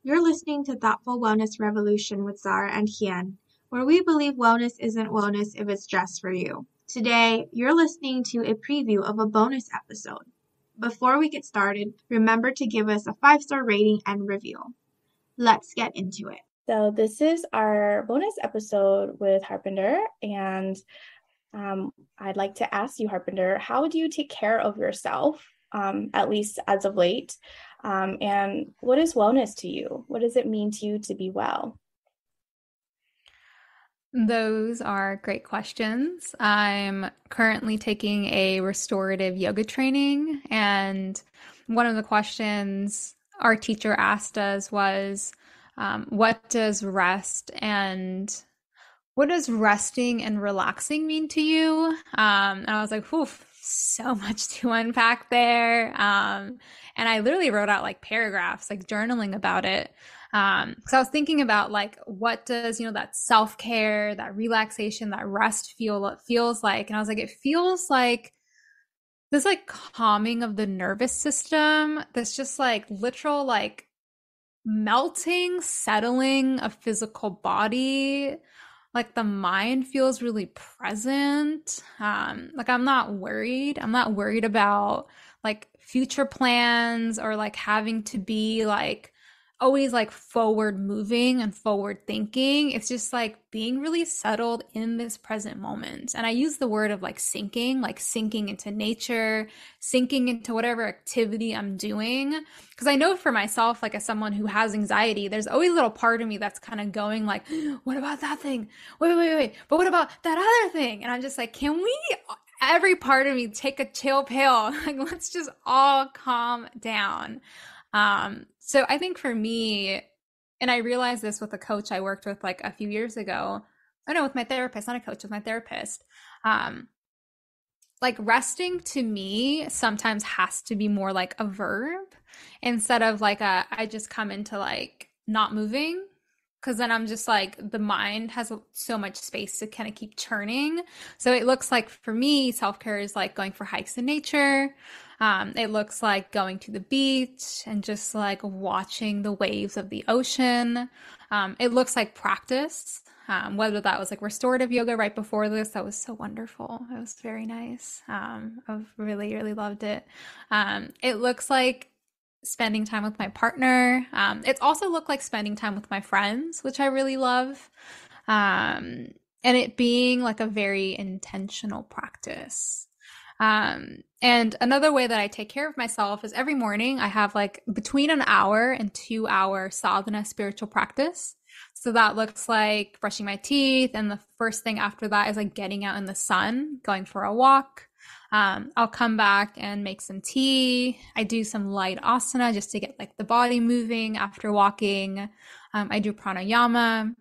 You're listening to Thoughtful Wellness Revolution with Zara and Hien, where we believe wellness isn't wellness if it's just for you. Today, you're listening to a preview of a bonus episode. Before we get started, remember to give us a 5-star rating and review. Let's get into it. So this is our bonus episode with Harpinder, and I'd like to ask you, Harpinder, how do you take care of yourself, at least as of late? And what is wellness to you? What does it mean to you to be well? Those are great questions. I'm currently taking a restorative yoga training, and one of the questions our teacher asked us was, what does resting and relaxing mean to you? And I was like, oof, so much to unpack there. And I literally wrote out like paragraphs, like journaling about it. So I was thinking about like, what does, that self-care, that relaxation, that rest feels like? And I was like, it feels like this like calming of the nervous system. That's just like literal, like melting, settling a physical body. Like the mind feels really present. Like I'm not worried. I'm not worried about like future plans or like having to be like always like forward moving and forward thinking. It's just like being really settled in this present moment. And I use the word of like sinking into nature, sinking into whatever activity I'm doing. Because I know for myself, like as someone who has anxiety, there's always a little part of me that's kind of going like, what about that thing? Wait. But what about that other thing? And I'm just like, can we, every part of me take a chill pill? Like, let's just all calm down. So I think for me, and I realized this with a coach I worked with like a few years ago. Oh no, with my therapist, not a coach, with my therapist. Like resting to me sometimes has to be more like a verb instead of like I just come into like not moving. Cause then I'm just like, the mind has so much space to kind of keep churning. So it looks like for me, self-care is like going for hikes in nature. It looks like going to the beach and just like watching the waves of the ocean. It looks like practice, whether that was like restorative yoga right before this. That was so wonderful. It was very nice. I've really, really loved it. It looks like spending time with my partner. It's also looked like spending time with my friends, which I really love. And it being like a very intentional practice. And another way that I take care of myself is every morning I have like between an hour and 2 hour sadhana spiritual practice. So that looks like brushing my teeth. And the first thing after that is like getting out in the sun, going for a walk. I'll come back and make some tea. I do some light asana just to get like the body moving after walking. I do pranayama,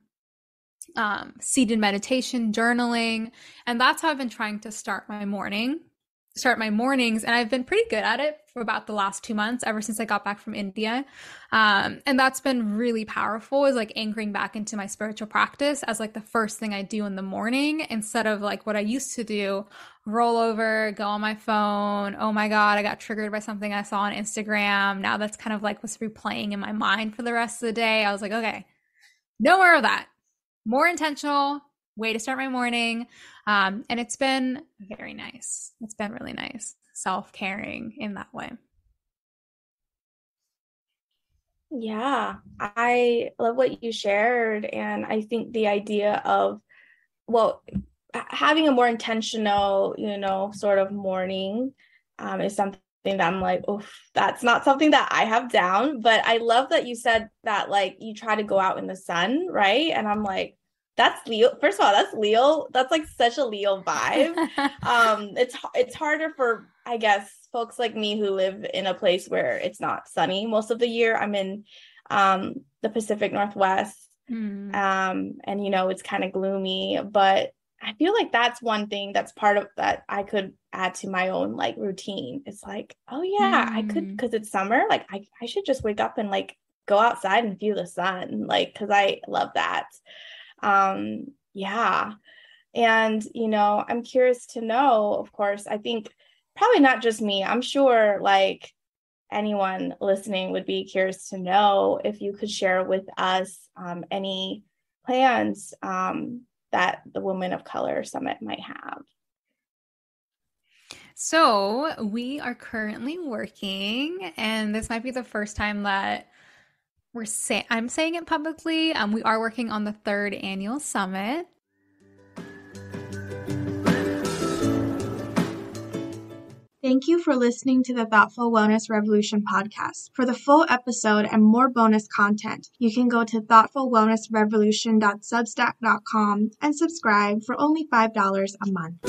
seated meditation, journaling. And that's how I've been trying to start my mornings, and I've been pretty good at it for about the last 2 months, ever since I got back from India. And that's been really powerful, is like anchoring back into my spiritual practice as like the first thing I do in the morning, instead of like what I used to do, roll over, go on my phone. Oh my God, I got triggered by something I saw on Instagram. Now that's kind of like what's replaying in my mind for the rest of the day. I was like, okay, no more of that. More intentional way to start my morning. And it's been very nice. It's been really nice. Self-caring in that way. Yeah, I love what you shared. And I think the idea of, well, having a more intentional, sort of morning is something that I'm like, oh, that's not something that I have down. But I love that you said that, like, you try to go out in the sun, right? And I'm like, that's Leo. First of all, that's Leo. That's like such a Leo vibe. It's harder for, I guess, folks like me who live in a place where it's not sunny most of the year. I'm in the Pacific Northwest. And it's kind of gloomy, but I feel like that's one thing that's part of that I could add to my own like routine. It's like, oh yeah, I could, because it's summer, like I should just wake up and like go outside and feel the sun, like, because I love that. Yeah. And I'm curious to know, of course, I think probably not just me, I'm sure like anyone listening would be curious to know if you could share with us any plans that the Women of Color Summit might have. So we are currently working, and this might be the first time that I'm saying it publicly. We are working on the 3rd annual summit. Thank you for listening to the Thoughtful Wellness Revolution podcast. For the full episode and more bonus content, you can go to thoughtfulwellnessrevolution.substack.com and subscribe for only $5 a month.